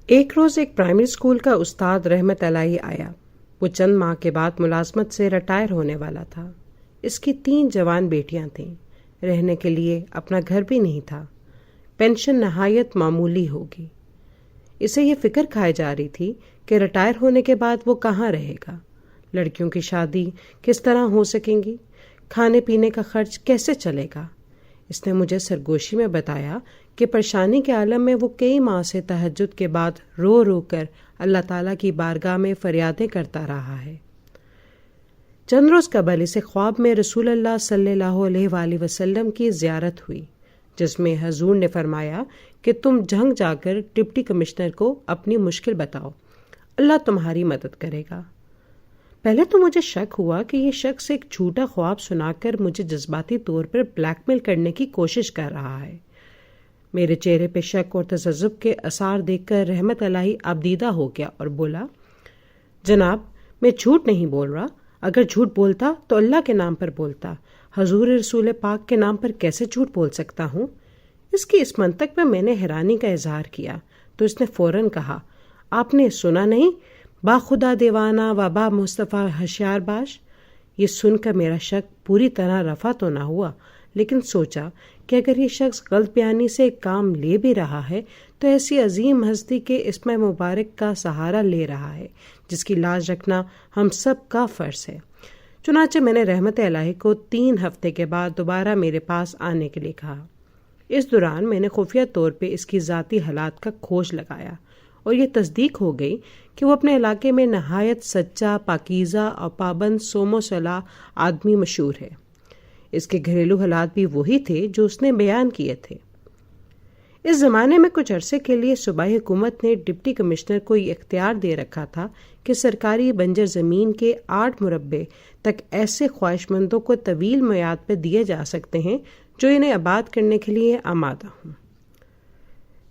ایک روز ایک primary school کا استاد رحمت الہی آیا۔ وہ چند ماہ کے بعد ملازمت سے ریٹائر ہونے والا تھا۔ اس کی 3 جوان بیٹیاں تھیں۔ رہنے کے لیے اپنا گھر بھی نہیں تھا۔ پینشن نہایت معمولی ہوگی۔ اسے یہ فکر کھائی جا رہی تھی کہ ریٹائر ہونے کے بعد وہ کہاں رہے گا، لڑکیوں کی شادی کس طرح ہو سکیں گی، کھانے پینے کا خرچ کیسے چلے گا۔ اس نے مجھے سرگوشی میں بتایا کہ پریشانی کے عالم میں وہ کئی ماہ سے تہجد کے بعد رو رو کر اللہ تعالیٰ کی بارگاہ میں فریادیں کرتا رہا ہے۔ چند روز قبل اسے خواب میں رسول اللہ صلی اللہ علیہ وآلہ وسلم کی زیارت ہوئی، جس میں حضور نے فرمایا کہ تم جھنگ جا کر ڈپٹی کمشنر کو اپنی مشکل بتاؤ، اللہ تمہاری مدد کرے گا۔ پہلے تو مجھے شک ہوا کہ یہ شخص ایک جھوٹا خواب سنا کر مجھے جذباتی طور پر بلیک میل کرنے کی کوشش کر رہا ہے۔ میرے چہرے پہ شک اور تذبذب کے آثار دیکھ کر رحمت الہی ابدیدہ ہو گیا اور بولا، جناب میں جھوٹ نہیں بول رہا، اگر جھوٹ بولتا تو اللہ کے نام پر بولتا، حضور رسول پاک کے نام پر کیسے جھوٹ بول سکتا ہوں۔ اس کی اس منطق میں نے حیرانی کا اظہار کیا تو اس نے فوراً کہا، آپ نے سنا نہیں، با خدا دیوانہ و با مصطفیٰ ہوشیار باش۔ یہ سن کر میرا شک پوری طرح رفع تو نہ ہوا، لیکن سوچا کہ اگر یہ شخص غلط بیانی سے کام لے بھی رہا ہے تو ایسی عظیم ہستی کے اسم مبارک کا سہارا لے رہا ہے جس کی لاج رکھنا ہم سب کا فرض ہے۔ چنانچہ میں نے رحمت الہی کو 3 ہفتے کے بعد دوبارہ میرے پاس آنے کے لیے کہا۔ اس دوران میں نے خفیہ طور پہ اس کی ذاتی حالات کا کھوج لگایا اور یہ تصدیق ہو گئی کہ وہ اپنے علاقے میں نہایت سچا، پاکیزہ اور پابند صوم و صلاح آدمی مشہور ہے۔ اس کے گھریلو حالات بھی وہی تھے جو اس نے بیان کیے تھے۔ اس زمانے میں کچھ عرصے کے لیے صوبائی حکومت نے ڈپٹی کمشنر کو یہ اختیار دے رکھا تھا کہ سرکاری بنجر زمین کے 8 مربع تک ایسے خواہش مندوں کو طویل میعاد پر دیے جا سکتے ہیں جو انہیں آباد کرنے کے لیے آمادہ ہوں۔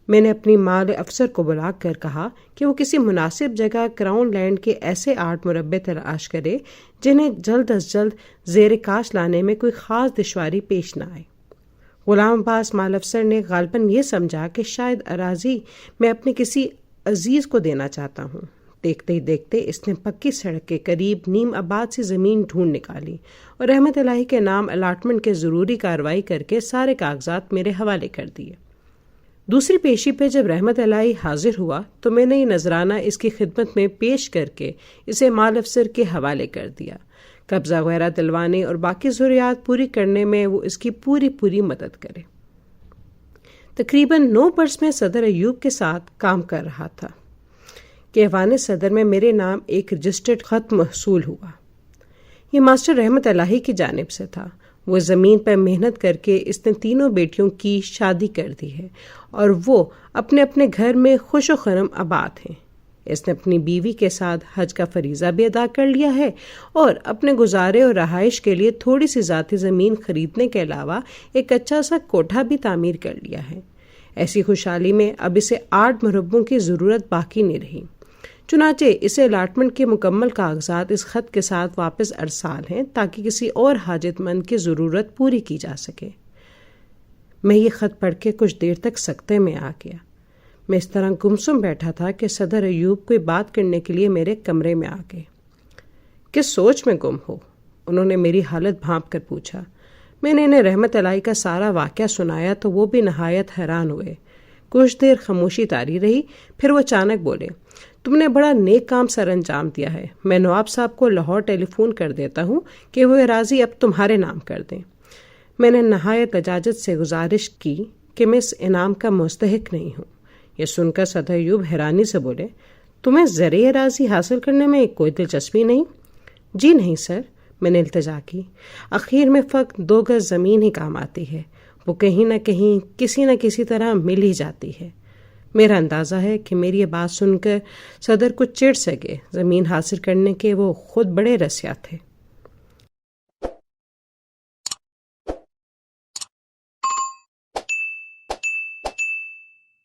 میں نے اپنی مال افسر کو بلا کر کہا کہ وہ کسی مناسب جگہ کراؤن لینڈ کے ایسے 8 مربع تلاش کرے جنہیں جلد از جلد زیر کاش لانے میں کوئی خاص دشواری پیش نہ آئے۔ غلام عباس مال افسر نے غالباً یہ سمجھا کہ شاید اراضی میں اپنے کسی عزیز کو دینا چاہتا ہوں۔ دیکھتے ہی دیکھتے اس نے پکی سڑک کے قریب نیم آباد سی زمین ڈھونڈ نکالی اور رحمت الہی کے نام الاٹمنٹ کے ضروری کارروائی کر کے سارے کاغذات میرے حوالے کر دیے۔ دوسری پیشی پہ جب رحمت الہی حاضر ہوا تو میں نے یہ نذرانہ اس کی خدمت میں پیش کر کے اسے مال افسر کے حوالے کر دیا۔ قبضہ وغیرہ دلوانے اور باقی ضروریات پوری کرنے میں وہ اس کی پوری مدد کرے۔ تقریباً 9 برس میں صدر ایوب کے ساتھ کام کر رہا تھا کہ ایوان صدر میں میرے نام ایک رجسٹرڈ خط موصول ہوا۔ یہ ماسٹر رحمت الہی کی جانب سے تھا۔ وہ زمین پر محنت کر کے اس نے 3 بیٹیوں کی شادی کر دی ہے اور وہ اپنے اپنے گھر میں خوش و خرم آباد ہیں۔ اس نے اپنی بیوی کے ساتھ حج کا فریضہ بھی ادا کر لیا ہے اور اپنے گزارے اور رہائش کے لیے تھوڑی سی ذاتی زمین خریدنے کے علاوہ ایک اچھا سا کوٹھا بھی تعمیر کر لیا ہے۔ ایسی خوشحالی میں اب اسے 8 مربعوں کی ضرورت باقی نہیں رہی۔ چنانچہ اسے الاٹمنٹ کے مکمل کاغذات اس خط کے ساتھ واپس ارسال ہیں تاکہ کسی اور حاجت مند کی ضرورت پوری کی جا سکے۔ میں یہ خط پڑھ کے کچھ دیر تک سکتے میں آ گیا۔ میں اس طرح گمسم بیٹھا تھا کہ صدر ایوب کوئی بات کرنے کے لیے میرے کمرے میں آ گئے۔ کس سوچ میں گم ہو؟ انہوں نے میری حالت بھانپ کر پوچھا۔ میں نے انہیں رحمت الہی کا سارا واقعہ سنایا تو وہ بھی نہایت حیران ہوئے۔ کچھ دیر خاموشی طاری رہی، پھر وہ اچانک بولے، تم نے بڑا نیک کام سر انجام دیا ہے۔ میں نواب صاحب کو لاہور ٹیلی فون کر دیتا ہوں کہ وہ اراضی اب تمہارے نام کر دیں۔ میں نے نہایت لجاجت سے گزارش کی کہ میں اس انعام کا مستحق نہیں ہوں۔ یہ سن کر صدر ایوب حیرانی سے بولے، تمہیں زرعی اراضی حاصل کرنے میں کوئی دلچسپی نہیں؟ جی نہیں سر، میں نے التجا کی۔ آخر میں فقط 2 گز زمین ہی کام آتی ہے، وہ کہیں نہ کہیں کسی نہ کسی طرح مل ہی جاتی ہے۔ میرا اندازہ ہے کہ میری یہ بات سن کر صدر کو چڑ سے گئے۔ زمین حاصل کرنے کے وہ خود بڑے رسیا تھے۔